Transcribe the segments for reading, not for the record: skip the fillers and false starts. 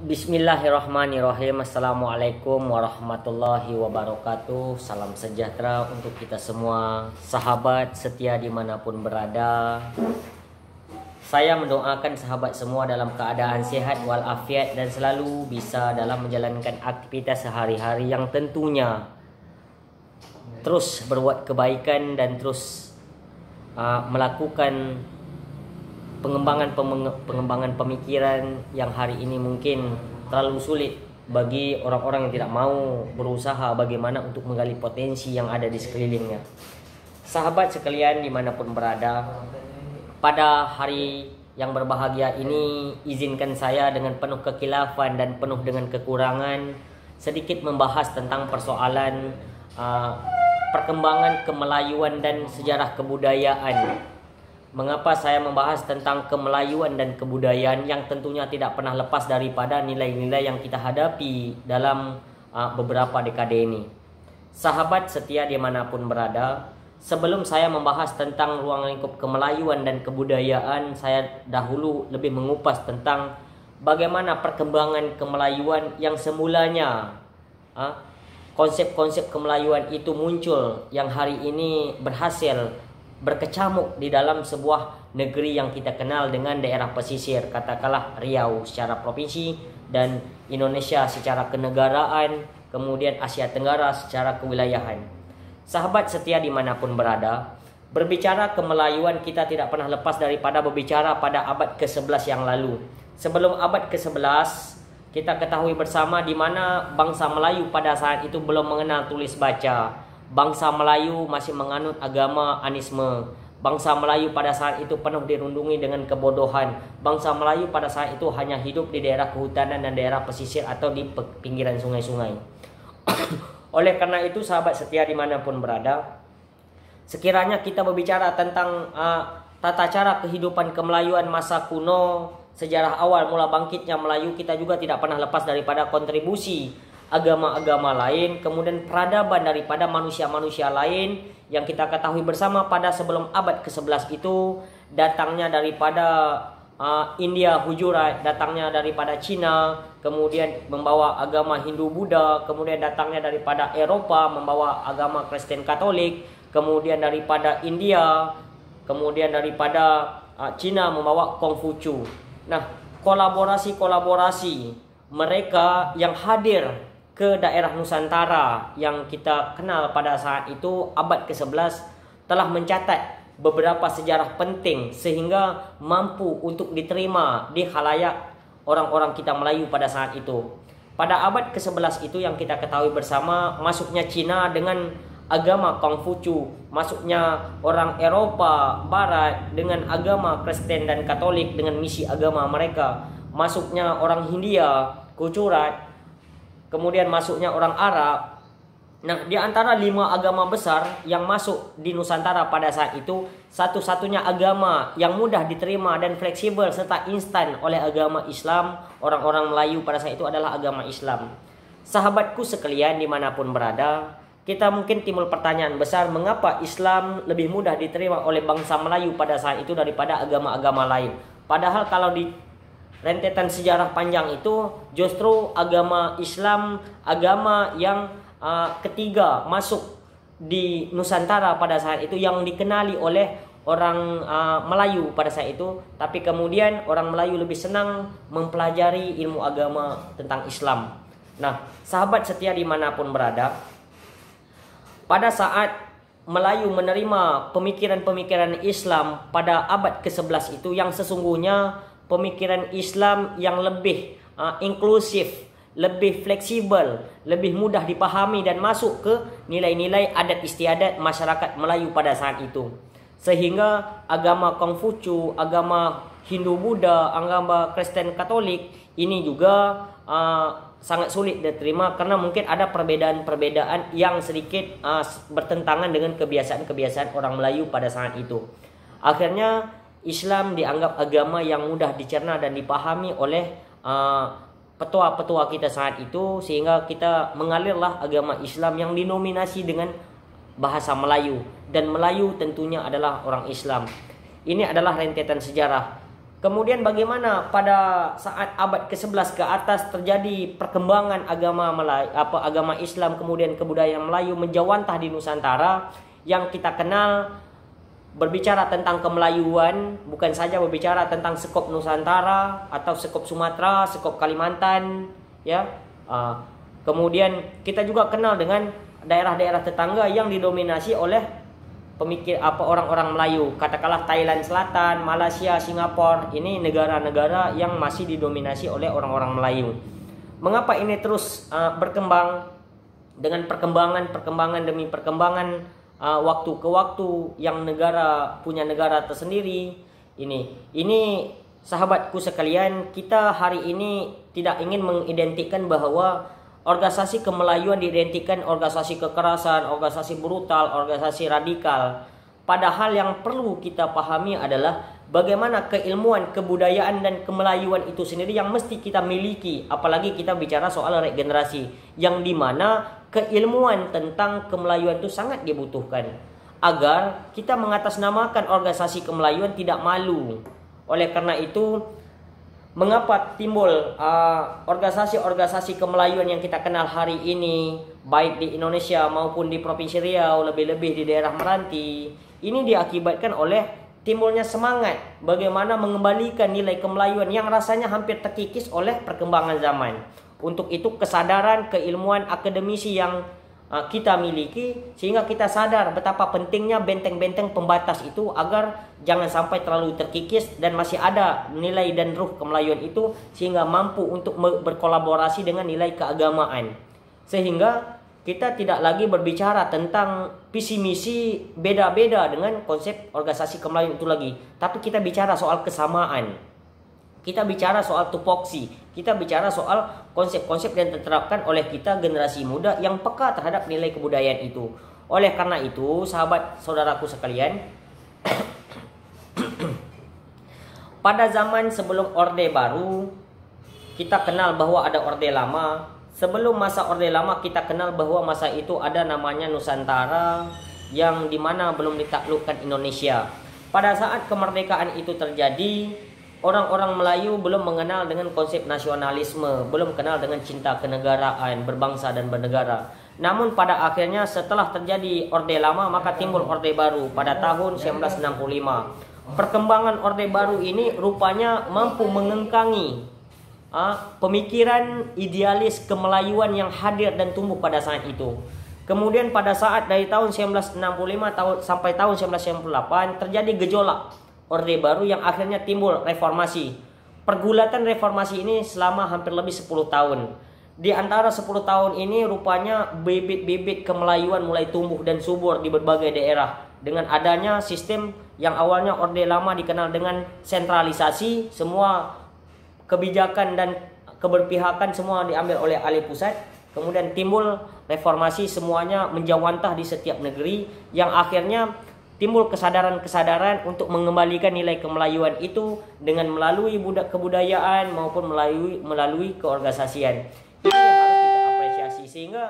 Bismillahirrahmanirrahim. Assalamualaikum warahmatullahi wabarakatuh. Salam sejahtera untuk kita semua, sahabat setia dimanapun berada. Saya mendoakan sahabat semua dalam keadaan sehat walafiat dan selalu bisa dalam menjalankan aktivitas sehari-hari yang tentunya terus berbuat kebaikan dan terus melakukan pengembangan pemikiran yang hari ini mungkin terlalu sulit bagi orang-orang yang tidak mau berusaha bagaimana untuk menggali potensi yang ada di sekelilingnya. Sahabat sekalian dimanapun berada, pada hari yang berbahagia ini izinkan saya dengan penuh kekhilafan dan penuh dengan kekurangan sedikit membahas tentang persoalan perkembangan kemelayuan dan sejarah kebudayaan. Mengapa saya membahas tentang kemelayuan dan kebudayaan yang tentunya tidak pernah lepas daripada nilai-nilai yang kita hadapi dalam beberapa dekade ini. Sahabat setia dimanapun berada, sebelum saya membahas tentang ruang lingkup kemelayuan dan kebudayaan, saya dahulu lebih mengupas tentang bagaimana perkembangan kemelayuan yang semulanya konsep-konsep kemelayuan itu muncul yang hari ini berhasil berkecamuk di dalam sebuah negeri yang kita kenal dengan daerah pesisir, katakanlah Riau secara provinsi dan Indonesia secara kenegaraan, kemudian Asia Tenggara secara kewilayahan. Sahabat setia dimanapun berada, berbicara kemelayuan kita tidak pernah lepas daripada berbicara pada abad ke-11 yang lalu. Sebelum abad ke-11, kita ketahui bersama di mana bangsa Melayu pada saat itu belum mengenal tulis baca. Bangsa Melayu masih menganut agama anisme. Bangsa Melayu pada saat itu penuh dirundungi dengan kebodohan. Bangsa Melayu pada saat itu hanya hidup di daerah kehutanan dan daerah pesisir atau di pinggiran sungai-sungai. Oleh karena itu sahabat setia dimanapun berada, sekiranya kita berbicara tentang tata cara kehidupan kemelayuan masa kuno, sejarah awal mula bangkitnya Melayu, kita juga tidak pernah lepas daripada kontribusi agama-agama lain, kemudian peradaban daripada manusia-manusia lain yang kita ketahui bersama pada sebelum abad ke-11 itu datangnya daripada India Hujurat, datangnya daripada Cina, kemudian membawa agama Hindu-Buddha, kemudian datangnya daripada Eropa membawa agama Kristen Katolik, kemudian daripada India, kemudian daripada Cina membawa Konghucu. Nah, kolaborasi mereka yang hadir ke daerah Nusantara yang kita kenal pada saat itu abad ke-11 telah mencatat beberapa sejarah penting sehingga mampu untuk diterima di khalayak orang-orang kita Melayu pada saat itu. Pada abad ke-11 itu yang kita ketahui bersama masuknya Cina dengan agama Konghucu, masuknya orang Eropa Barat dengan agama Kristen dan Katolik dengan misi agama mereka, masuknya orang Hindia, Gujarat, kemudian masuknya orang Arab. Nah, di antara 5 agama besar yang masuk di Nusantara pada saat itu, satu-satunya agama yang mudah diterima dan fleksibel serta instan oleh agama Islam, orang-orang Melayu pada saat itu adalah agama Islam. Sahabatku sekalian dimanapun berada, kita mungkin timbul pertanyaan besar, mengapa Islam lebih mudah diterima oleh bangsa Melayu pada saat itu daripada agama-agama lain? Padahal kalau di rentetan sejarah panjang itu justru agama Islam agama yang ketiga masuk di Nusantara pada saat itu yang dikenali oleh orang Melayu pada saat itu, tapi kemudian orang Melayu lebih senang mempelajari ilmu agama tentang Islam. Nah, sahabat setia dimanapun berada, pada saat Melayu menerima pemikiran-pemikiran Islam pada abad ke-11 itu yang sesungguhnya pemikiran Islam yang lebih inklusif, lebih fleksibel, lebih mudah dipahami dan masuk ke nilai-nilai adat istiadat masyarakat Melayu pada saat itu. Sehingga agama Konghucu, agama Hindu-Buddha, agama Kristen Katolik ini juga sangat sulit diterima karena mungkin ada perbedaan-perbedaan yang sedikit bertentangan dengan kebiasaan-kebiasaan orang Melayu pada saat itu. Akhirnya Islam dianggap agama yang mudah dicerna dan dipahami oleh petua-petua kita saat itu, sehingga kita mengalirlah agama Islam yang dinominasi dengan bahasa Melayu, dan Melayu tentunya adalah orang Islam. Ini adalah rentetan sejarah. Kemudian bagaimana pada saat abad ke-11 ke atas terjadi perkembangan agama Melayu, agama Islam, kemudian kebudayaan Melayu menjawantah di Nusantara. Yang kita kenal berbicara tentang kemelayuan, bukan saja berbicara tentang sekop Nusantara atau sekop Sumatera, sekop Kalimantan, ya. Kemudian kita juga kenal dengan daerah-daerah tetangga yang didominasi oleh orang-orang Melayu, katakanlah Thailand Selatan, Malaysia, Singapura. Ini negara-negara yang masih didominasi oleh orang-orang Melayu. Mengapa ini terus berkembang dengan perkembangan demi perkembangan, waktu ke waktu, yang negara punya negara tersendiri. Ini sahabatku sekalian, kita hari ini tidak ingin mengidentikan bahwa organisasi kemelayuan diidentikan organisasi kekerasan, organisasi brutal, organisasi radikal. Padahal yang perlu kita pahami adalah bagaimana keilmuan, kebudayaan, dan kemelayuan itu sendiri yang mesti kita miliki. Apalagi kita bicara soal regenerasi, yang dimana keilmuan tentang kemelayuan itu sangat dibutuhkan agar kita mengatasnamakan organisasi kemelayuan tidak malu. Oleh karena itu, mengapa timbul organisasi-organisasi kemelayuan yang kita kenal hari ini, baik di Indonesia maupun di Provinsi Riau, lebih-lebih di daerah Meranti. Ini diakibatkan oleh timbulnya semangat bagaimana mengembalikan nilai kemelayuan yang rasanya hampir terkikis oleh perkembangan zaman. Untuk itu kesadaran keilmuan akademisi yang kita miliki, sehingga kita sadar betapa pentingnya benteng-benteng pembatas itu agar jangan sampai terlalu terkikis dan masih ada nilai dan ruh kemelayuan itu, sehingga mampu untuk berkolaborasi dengan nilai keagamaan. Sehingga kita tidak lagi berbicara tentang visi misi beda-beda dengan konsep organisasi kemelayuan itu lagi, tapi kita bicara soal kesamaan. Kita bicara soal tupoksi, kita bicara soal konsep-konsep yang diterapkan oleh kita generasi muda yang peka terhadap nilai kebudayaan itu. Oleh karena itu, sahabat saudaraku sekalian, pada zaman sebelum Orde Baru, kita kenal bahwa ada Orde Lama. Sebelum masa Orde Lama, kita kenal bahwa masa itu ada namanya Nusantara, yang dimana belum ditaklukkan Indonesia. Pada saat kemerdekaan itu terjadi, orang-orang Melayu belum mengenal dengan konsep nasionalisme, belum kenal dengan cinta kenegaraan, berbangsa dan bernegara. Namun pada akhirnya setelah terjadi Orde Lama, maka timbul Orde Baru pada tahun 1965. Perkembangan Orde Baru ini rupanya mampu mengengkangi pemikiran idealis kemelayuan yang hadir dan tumbuh pada saat itu. Kemudian pada saat dari tahun 1965 sampai tahun 1998 terjadi gejolak Orde Baru yang akhirnya timbul reformasi. Pergulatan reformasi ini selama hampir lebih 10 tahun. Di antara 10 tahun ini rupanya bibit-bibit kemelayuan mulai tumbuh dan subur di berbagai daerah. Dengan adanya sistem yang awalnya Orde Lama dikenal dengan sentralisasi, semua kebijakan dan keberpihakan semua diambil oleh ahli pusat. Kemudian timbul reformasi, semuanya menjawantah di setiap negeri, yang akhirnya timbul kesadaran-kesadaran untuk mengembalikan nilai kemelayuan itu dengan melalui kebudayaan maupun melalui keorganisasian. Ini yang harus kita apresiasi, sehingga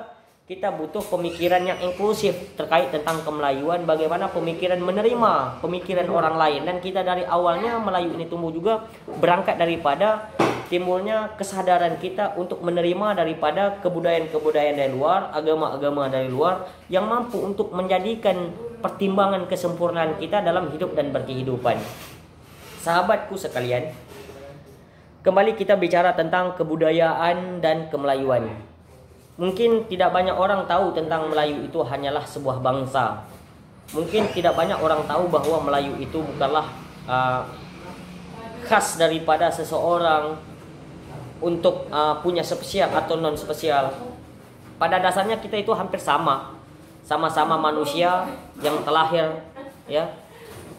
kita butuh pemikiran yang inklusif terkait tentang kemelayuan, bagaimana pemikiran menerima pemikiran orang lain. Dan kita dari awalnya Melayu ini tumbuh juga berangkat daripada timbulnya kesadaran kita untuk menerima daripada kebudayaan-kebudayaan dari luar, agama-agama dari luar, yang mampu untuk menjadikan pertimbangan kesempurnaan kita dalam hidup dan berkehidupan. Sahabatku sekalian, kembali kita bicara tentang kebudayaan dan kemelayuan. Mungkin tidak banyak orang tahu tentang Melayu itu hanyalah sebuah bangsa. Mungkin tidak banyak orang tahu bahwa Melayu itu bukanlah khas daripada seseorang untuk punya spesial atau non spesial. Pada dasarnya kita itu hampir sama-sama manusia yang terlahir, ya.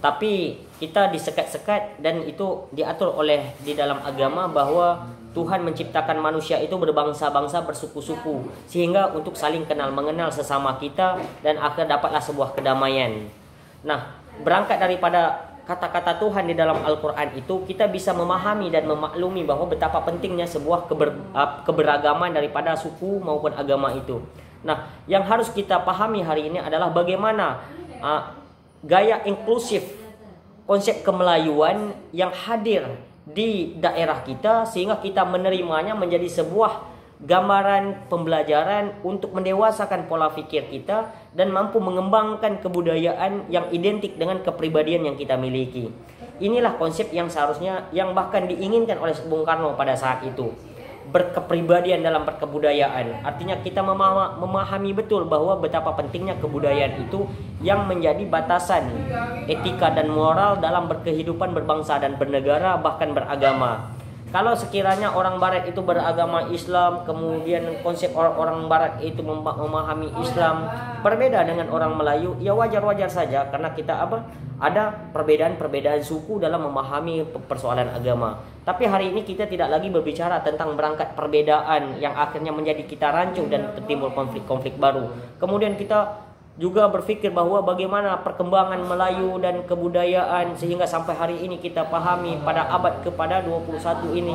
Tapi kita disekat-sekat, dan itu diatur oleh di dalam agama bahwa Tuhan menciptakan manusia itu berbangsa-bangsa, bersuku-suku, sehingga untuk saling kenal mengenal sesama kita, dan akhir dapatlah sebuah kedamaian. Nah, berangkat daripada kata-kata Tuhan di dalam Al-Quran itu, kita bisa memahami dan memaklumi bahwa betapa pentingnya sebuah keberagaman daripada suku maupun agama itu. Nah, yang harus kita pahami hari ini adalah bagaimana gaya inklusif konsep kemelayuan yang hadir di daerah kita, sehingga kita menerimanya menjadi sebuah gambaran pembelajaran untuk mendewasakan pola pikir kita dan mampu mengembangkan kebudayaan yang identik dengan kepribadian yang kita miliki. Inilah konsep yang seharusnya, yang bahkan diinginkan oleh Bung Karno pada saat itu, berkepribadian dalam berkebudayaan. Artinya kita memahami betul bahwa betapa pentingnya kebudayaan itu yang menjadi batasan etika dan moral dalam berkehidupan berbangsa dan bernegara, bahkan beragama. Kalau sekiranya orang barat itu beragama Islam, kemudian konsep orang barat itu memahami Islam berbeda dengan orang Melayu, ya wajar-wajar saja, karena kita ada perbedaan-perbedaan suku dalam memahami persoalan agama. Tapi hari ini kita tidak lagi berbicara tentang berangkat perbedaan yang akhirnya menjadi kita rancu dan timbul konflik-konflik baru. Kemudian kita juga berpikir bahwa bagaimana perkembangan Melayu dan kebudayaan sehingga sampai hari ini kita pahami pada abad kepada 21 ini.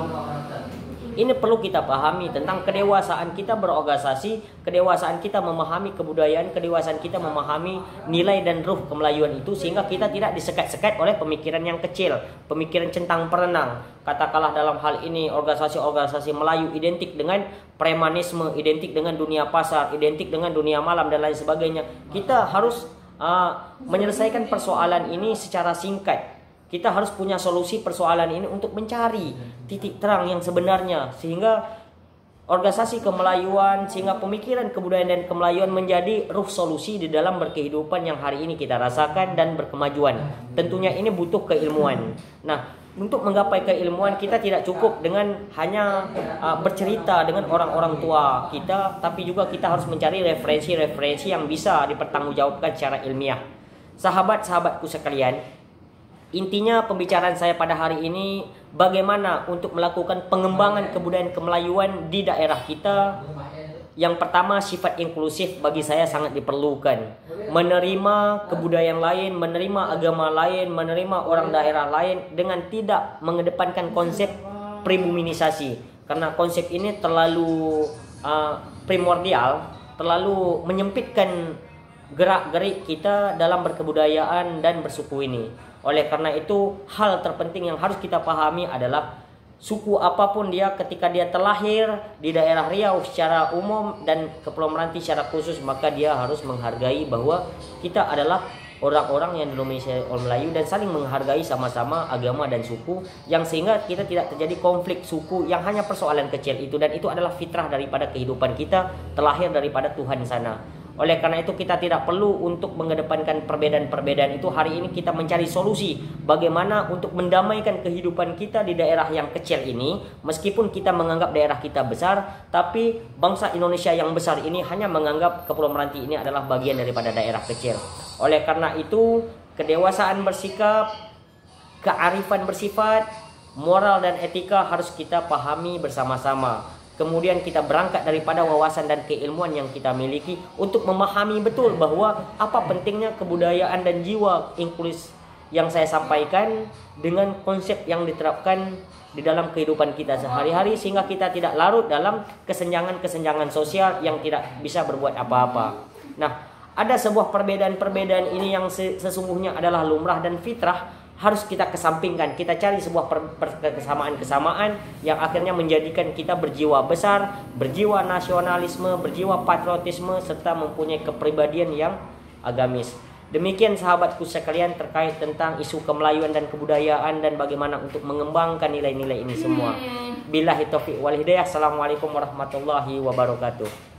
Ini perlu kita pahami tentang kedewasaan kita berorganisasi, kedewasaan kita memahami kebudayaan, kedewasaan kita memahami nilai dan ruh kemelayuan itu, sehingga kita tidak disekat-sekat oleh pemikiran yang kecil, pemikiran centang perenang. Katakanlah dalam hal ini organisasi-organisasi Melayu identik dengan premanisme, identik dengan dunia pasar, identik dengan dunia malam dan lain sebagainya. Kita harus menyelesaikan persoalan ini secara singkat. Kita harus punya solusi persoalan ini untuk mencari titik terang yang sebenarnya, sehingga organisasi kemelayuan, sehingga pemikiran kebudayaan dan kemelayuan menjadi ruh solusi di dalam berkehidupan yang hari ini kita rasakan dan berkemajuan. Tentunya ini butuh keilmuan. Nah, untuk menggapai keilmuan kita tidak cukup dengan hanya bercerita dengan orang-orang tua kita, tapi juga kita harus mencari referensi-referensi yang bisa dipertanggungjawabkan secara ilmiah. Sahabat-sahabatku sekalian, intinya pembicaraan saya pada hari ini bagaimana untuk melakukan pengembangan kebudayaan kemelayuan di daerah kita. Yang pertama, sifat inklusif bagi saya sangat diperlukan. Menerima kebudayaan lain, menerima agama lain, menerima orang daerah lain dengan tidak mengedepankan konsep pribuminisasi. Karena konsep ini terlalu primordial, terlalu menyempitkan gerak-gerik kita dalam berkebudayaan dan bersuku ini. Oleh karena itu, hal terpenting yang harus kita pahami adalah suku apapun dia, ketika dia terlahir di daerah Riau secara umum dan Kepulauan Meranti secara khusus, maka dia harus menghargai bahwa kita adalah orang-orang yang didominasi oleh Melayu dan saling menghargai sama-sama agama dan suku, yang sehingga kita tidak terjadi konflik suku yang hanya persoalan kecil itu, dan itu adalah fitrah daripada kehidupan kita, terlahir daripada Tuhan sana. Oleh karena itu kita tidak perlu untuk mengedepankan perbedaan-perbedaan itu. Hari ini kita mencari solusi bagaimana untuk mendamaikan kehidupan kita di daerah yang kecil ini. Meskipun kita menganggap daerah kita besar, tapi bangsa Indonesia yang besar ini hanya menganggap Kepulauan Meranti ini adalah bagian daripada daerah kecil. Oleh karena itu, kedewasaan bersikap, kearifan bersifat, moral dan etika harus kita pahami bersama-sama. Kemudian kita berangkat daripada wawasan dan keilmuan yang kita miliki untuk memahami betul bahwa apa pentingnya kebudayaan dan jiwa inklusif yang saya sampaikan dengan konsep yang diterapkan di dalam kehidupan kita sehari-hari, sehingga kita tidak larut dalam kesenjangan-kesenjangan sosial yang tidak bisa berbuat apa-apa. Nah, ada sebuah perbedaan-perbedaan ini yang sesungguhnya adalah lumrah dan fitrah, harus kita kesampingkan. Kita cari sebuah kesamaan-kesamaan yang akhirnya menjadikan kita berjiwa besar, berjiwa nasionalisme, berjiwa patriotisme, serta mempunyai kepribadian yang agamis. Demikian sahabatku sekalian terkait tentang isu kemelayuan dan kebudayaan dan bagaimana untuk mengembangkan nilai-nilai ini semua. Billahi taufiq wal hidayah. Assalamualaikum warahmatullahi wabarakatuh.